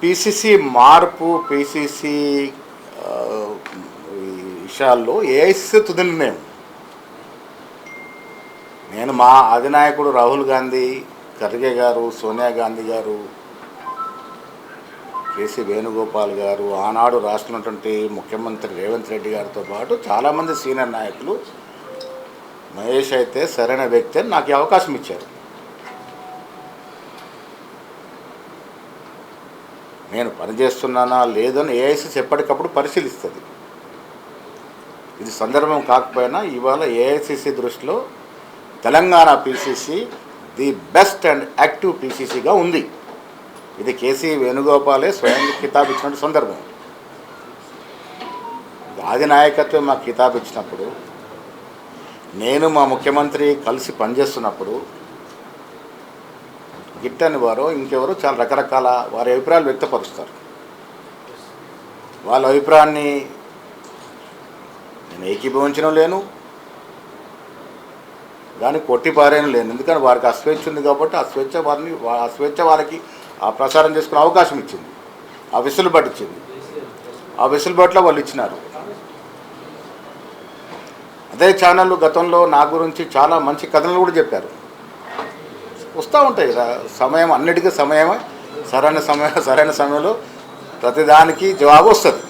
PCC మార్పు PCC విషయాల్లో AICC తుది నిర్ణయం. నేను మా అధినాయకుడు రాహుల్ గాంధీ, ఖర్గే గారు, సోనియా గాంధీ గారు, కేసీ వేణుగోపాల్ గారు, ఆనాడు రాష్ట్రంలో ముఖ్యమంత్రి రేవంత్ రెడ్డి గారితో పాటు చాలామంది సీనియర్ నాయకులు మహేష్ అయితే సరైన వ్యక్తి అని నాకు అవకాశం ఇచ్చారు. నేను పనిచేస్తున్నానా లేదని ఏఐసిసి ఎప్పటికప్పుడు పరిశీలిస్తుంది. ఇది సందర్భం కాకపోయినా ఇవాళ ఏఐసిసి దృష్టిలో Telangana PCC the best and active పిసిసిగా ఉంది. ఇది కేసీ వేణుగోపాలే స్వయంగా కితాబ్ ఇచ్చిన సందర్భం. ఆది నాయకత్వం మాకు కితాబ్ ఇచ్చినప్పుడు, నేను మా ముఖ్యమంత్రి కలిసి పనిచేస్తున్నప్పుడు గిట్టని వారు ఇంకెవరు చాలా రకరకాల వారి అభిప్రాయాలు వ్యక్తపరుస్తారు. వాళ్ళ అభిప్రాయాన్ని నేను ఏకీభవించడం లేను, కానీ కొట్టిపారేయడం లేను. ఎందుకంటే వారికి అస్వేచ్ఛ ఉంది కాబట్టి ఆ స్వేచ్ఛ వారికి ఆ ప్రసారం చేసుకునే అవకాశం ఇచ్చింది, ఆ వెసులుబాటు ఇచ్చింది. ఆ వెసులుబాటులో వాళ్ళు ఇచ్చినారు. అదే ఛానళ్ళు గతంలో నా గురించి చాలా మంచి కథలు కూడా చెప్పారు. వస్తూ ఉంటాయి కదా సమయం, అన్నిటికీ సమయమే, సరైన సమయంలో ప్రతిదానికి జవాబు వస్తుంది.